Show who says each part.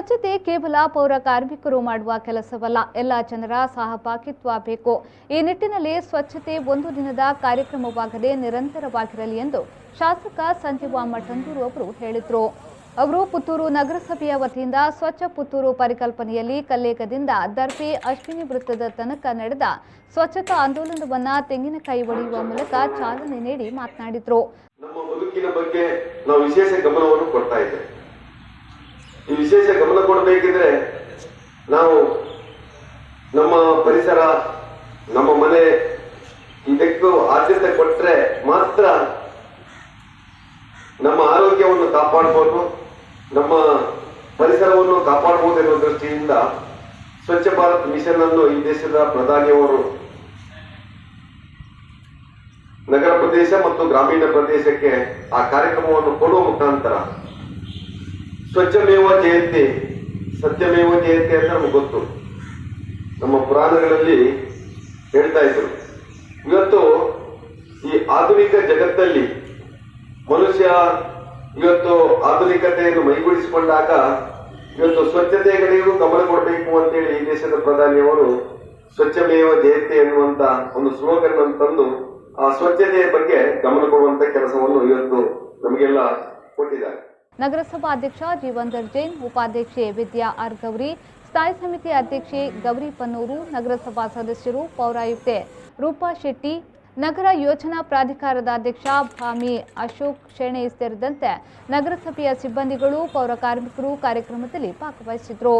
Speaker 1: ಸ್ವಚ್ಛತೆ ಕೇವಲ ಪೌರ ಕಾರ್ಮಿಕರು ಮಾಡುವ ಕೆಲಸವಲ್ಲ, ಎಲ್ಲ ಜನರ ಸಹಭಾಗಿತ್ವ ಬೇಕು. ಈ ನಿಟ್ಟಿನಲ್ಲಿ ಸ್ವಚ್ಛತೆ ಒಂದು ದಿನದ ಕಾರ್ಯಕ್ರಮವಾಗದೆ ನಿರಂತರವಾಗಿರಲಿ ಎಂದು ಶಾಸಕ ಸಂಜೀವ ಮಠಂದೂರು ಅವರು ಹೇಳಿದರು. ಅವರು ಪುತ್ತೂರು ನಗರಸಭೆಯ ವತಿಯಿಂದ ಸ್ವಚ್ಛ ಪುತ್ತೂರು ಪರಿಕಲ್ಪನೆಯಲ್ಲಿ ಕಲ್ಲೇಗದಿಂದ ದರ್ಬೆ ಅಶ್ವಿನಿ ವೃತ್ತದ ತನಕ ನಡೆದ ಸ್ವಚ್ಛತಾ ಆಂದೋಲನವನ್ನ ತೆಂಗಿನಕಾಯಿ ಒಡೆಯುವ ಮೂಲಕ ಚಾಲನೆ ನೀಡಿ ಮಾತನಾಡಿದರು.
Speaker 2: ನಮ್ಮ ಬದುಕಿನ ಬಗ್ಗೆ ನಾವು ವಿಶೇಷ ಗಮನವನ್ನು ಕೊಡ್ತಾ ಇದ್ದೇವೆ. ಈ ವಿಶೇಷ ಗಮನ ಕೊಡಬೇಕಿದ್ರೆ ನಾವು ನಮ್ಮ ಪರಿಸರ, ನಮ್ಮ ಮನೆ ಇದಕ್ಕೂ ಆದ್ಯತೆ ಕೊಟ್ಟರೆ ಮಾತ್ರ ನಮ್ಮ ಆರೋಗ್ಯವನ್ನು ಕಾಪಾಡಬಹುದು, ನಮ್ಮ ಪರಿಸರವನ್ನು ಕಾಪಾಡಬಹುದು ಎನ್ನುವ ದೃಷ್ಟಿಯಿಂದ ಸ್ವಚ್ಛ ಭಾರತ್ ಮಿಷನ್ ಅನ್ನು ಈ ದೇಶದ ಪ್ರಧಾನಿಯವರು ನಗರ ಪ್ರದೇಶ ಮತ್ತು ಗ್ರಾಮೀಣ ಪ್ರದೇಶಕ್ಕೆ ಆ ಕಾರ್ಯಕ್ರಮವನ್ನು ಕೊಡುವ ಮುಖಾಂತರ ಸ್ವಚ್ಛಮೇವ ಜಯಂತಿ, ಸತ್ಯಮೇವ ಜಯಂತಿ ಅಂತ ನಮ್ಗೆ ಗೊತ್ತು, ನಮ್ಮ ಪುರಾಣಗಳಲ್ಲಿ ಹೇಳ್ತಾ ಇದ್ರು. ಇವತ್ತು ಈ ಆಧುನಿಕ ಜಗತ್ತಲ್ಲಿ ಮನುಷ್ಯ ಇವತ್ತು ಆಧುನಿಕತೆಯನ್ನು ಮೈಗೂಡಿಸಿಕೊಂಡಾಗ ಇವತ್ತು ಸ್ವಚ್ಛತೆಯ ಕಡೆಗೂ ಗಮನ ಕೊಡಬೇಕು ಅಂತೇಳಿ ಈ ದೇಶದ ಪ್ರಧಾನಿಯವರು ಸ್ವಚ್ಛಮೇವ ಜಯಂತಿ ಎನ್ನುವಂತ ಒಂದು ಸ್ಲೋಗನ್ ಅನ್ನು ತಂದು ಆ ಸ್ವಚ್ಛತೆಯ ಬಗ್ಗೆ ಗಮನ ಕೊಡುವಂತ ಕೆಲಸವನ್ನು ಇವತ್ತು ನಮಗೆಲ್ಲ ಕೊಟ್ಟಿದ್ದಾರೆ.
Speaker 1: ನಗರಸಭಾ ಅಧ್ಯಕ್ಷ ಜೀವಂದರ್ ಜೈನ್, ಉಪಾಧ್ಯಕ್ಷೆ ವಿದ್ಯಾ ಆರ್ ಗೌರಿ, ಸ್ಥಾಯಿ ಸಮಿತಿ ಅಧ್ಯಕ್ಷೆ ಗೌರಿ ಪನ್ನೂರು, ನಗರಸಭಾ ಸದಸ್ಯರು ಪೌರಾಯುಕ್ತೆ ರೂಪಾ ಶೆಟ್ಟಿ, ನಗರ ಯೋಜನಾ ಪ್ರಾಧಿಕಾರದ ಅಧ್ಯಕ್ಷ ಭಾಮಿ ಅಶೋಕ್ ಶೆಣೆ ಸೇರಿದಂತೆ ನಗರಸಭೆಯ ಸಿಬ್ಬಂದಿಗಳು, ಪೌರ ಕಾರ್ಮಿಕರು ಕಾರ್ಯಕ್ರಮದಲ್ಲಿ ಭಾಗವಹಿಸಿದರು.